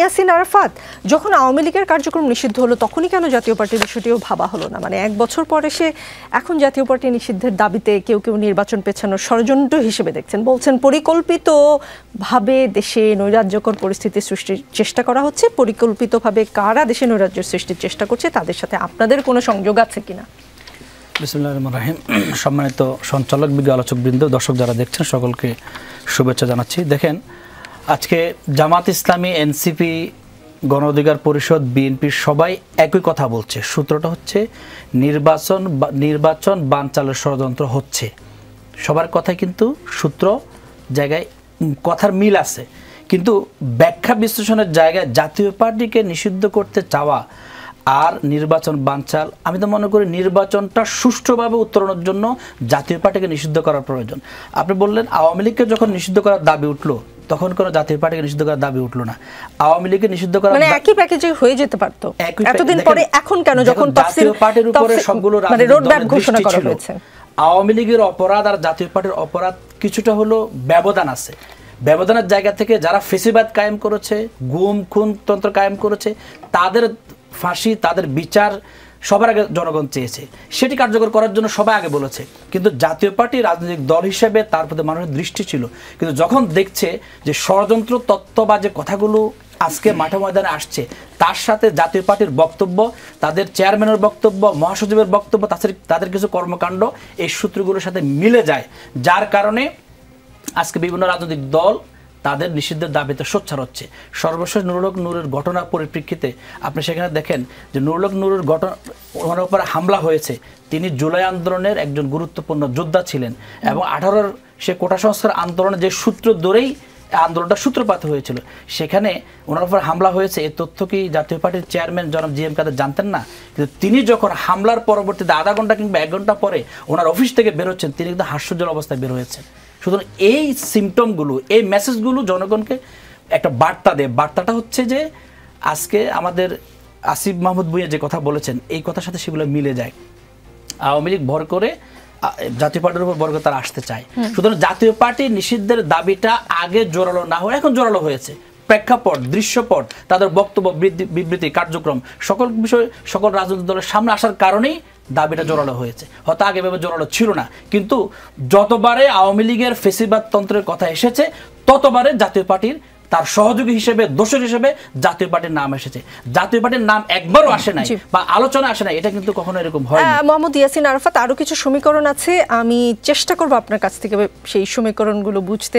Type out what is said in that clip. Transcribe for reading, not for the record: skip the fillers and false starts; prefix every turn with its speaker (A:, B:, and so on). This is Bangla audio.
A: ইয়াসিন আরাফাত, যখন আওয়ামী লীগের কার্যক্রম নিষিদ্ধ হলো তখনই কেন জাতীয় পার্টির বিষয়টিও ভাবা হলো না? মানে 1 বছর পর এসে এখন জাতীয় পার্টি নিষিদ্ধের দাবিতে কেউ কেউ নির্বাচন পেছানোর ষড়যন্ত্র হিসেবে দেখছেন, বলছেন পরিকল্পিতভাবে দেশে নৈরাজ্যকর পরিস্থিতি সৃষ্টির চেষ্টা করা হচ্ছে। পরিকল্পিতভাবে কারা দেশে নৈরাজ্য সৃষ্টির চেষ্টা করছে, তাদের সাথে আপনাদের কোনো সংযোগ আছে কিনা?
B: বিসমিল্লাহির রহমানির রহিম। সম্মানিত সঞ্চালক বিজ্ঞ আলোচকবৃন্দ, দর্শক যারা দেখছেন সকলকে শুভেচ্ছা জানাচ্ছি। দেখেন, আজকে জামাত ইসলামী, এনসিপি, গণ অধিকার পরিষদ, বিএনপি সবাই একই কথা বলছে। সূত্রটা হচ্ছে নির্বাচন বানচালের ষড়যন্ত্র হচ্ছে। সবার কথাই কিন্তু সূত্র জায়গায় কথার মিল আছে, কিন্তু ব্যাখ্যা বিশ্লেষণের জায়গায় জাতীয় পার্টিকে নিষিদ্ধ করতে চাওয়া আর নির্বাচন বানচাল, আমি তো মনে করি নির্বাচনটা সুষ্ঠুভাবে উত্তরণের জন্য জাতীয় পার্টিকে নিষিদ্ধ করার প্রয়োজন। আপনি বললেন আওয়ামী লীগকে যখন নিষিদ্ধ করার দাবি উঠলো তখন কোনো জাতীয় পার্টিকে নিষিদ্ধ করার দাবি উঠলো না। আওয়ামী লীগকে নিষিদ্ধ করা মানে
A: একই প্যাকেজে হয়ে যেতে পারত এতদিন পরে, এখন কেন যখন
B: জাতীয় পার্টির উপরে সবগুলো
A: রোডম্যাপ ঘোষণা করা হয়েছে?
B: আওয়ামী লীগের অপরাধ আর জাতীয় পার্টির অপরাধ কিছুটা হলো ব্যবধান আছে। ব্যবধানের জায়গা থেকে যারা ফেসিবাদ কায়েম করেছে, গুম খুন তন্ত্র কায়েম করেছে, তাদের ফাঁসি, তাদের বিচার সবার আগে জনগণ চেয়েছে। সেটি কার্যকর করার জন্য সবাই আগে বলেছে, কিন্তু জাতীয় পার্টি রাজনৈতিক দল হিসেবে তার প্রতি মানুষের দৃষ্টি ছিল। কিন্তু যখন দেখছে যে ষড়যন্ত্র তত্ত্ব বা যে কথাগুলো আজকে মাঠে ময়দানে আসছে, তার সাথে জাতীয় পার্টির বক্তব্য, তাদের চেয়ারম্যানের বক্তব্য, মহাসচিবের বক্তব্য, তাদের কিছু কর্মকাণ্ড এই সূত্রগুলোর সাথে মিলে যায়, যার কারণে আজকে বিভিন্ন রাজনৈতিক দল তাদের নিষিদ্ধের দাবিতে সোচ্চার হচ্ছে। সর্বশেষ নুরুল হক নূরের ঘটনার পরিপ্রেক্ষিতে আপনি সেখানে দেখেন যে নুরুল হক নূরের ঘটনার উপর হামলা হয়েছে। তিনি জুলাই আন্দোলনের একজন গুরুত্বপূর্ণ যোদ্ধা ছিলেন এবং 18-র সে কোটা সংস্কার আন্দোলনের যে সূত্র ধরেই আন্দোলনটা সূত্রপাত হয়েছিল, সেখানে ওনার উপর হামলা হয়েছে। এই তথ্য কি জাতীয় পার্টির চেয়ারম্যান জনাব জি এম কাদের জানতেন না? কিন্তু তিনি যখন হামলার পরবর্তীতে আধা ঘন্টা কিংবা 1 ঘন্টা পরে ওনার অফিস থেকে বেরোচ্ছেন, তিনি কিন্তু হাস্যজ্জ্বল অবস্থায় বের হয়েছেন। সুতরাং এই সিমটমগুলো, এই মেসেজগুলো জনগণকে একটা বার্তা দেয়। বার্তাটা হচ্ছে যে আজকে আমাদের আসিফ মাহমুদ ভূঁইয়া যে কথা বলেছেন, এই কথার সাথে সেগুলো মিলে যায়। আওয়ামী লীগ ভর করে জাতীয় পার্টির উপর ভর করে তারা আসতে চায়। সুতরাং জাতীয় পার্টি নিষিদ্ধের দাবিটা আগে জোরালো না হয়ে এখন জোরালো হয়েছে। প্রেক্ষাপট, দৃশ্যপট, তাদের বক্তব্য, বিবৃতি, কার্যক্রম, সকল বিষয় সকল রাজনৈতিক দলের সামনে আসার কারণেই দাবিটা জোরালো হয়েছে। হয়তো আগে ভেবে জোরালো ছিল না, কিন্তু যতবারে আওয়ামী লীগের ফেসিবাদ তন্ত্রের কথা এসেছে ততবারে জাতীয় পার্টির তার সহযোগী হিসেবে, দোষর হিসেবে জাতীয় পার্টির নাম এসেছে। জাতীয় পার্টির নাম একবারও আসে নাই বা আলোচনা আসে নাই, এটা কিন্তু কখনো এরকম হয় না।
A: মোহাম্মদ ইয়াসিন আরাফাত, আরো কিছু সমীকরণ আছে, আমি চেষ্টা করব আপনার কাছ থেকে সেই সমীকরণগুলো বুঝতে।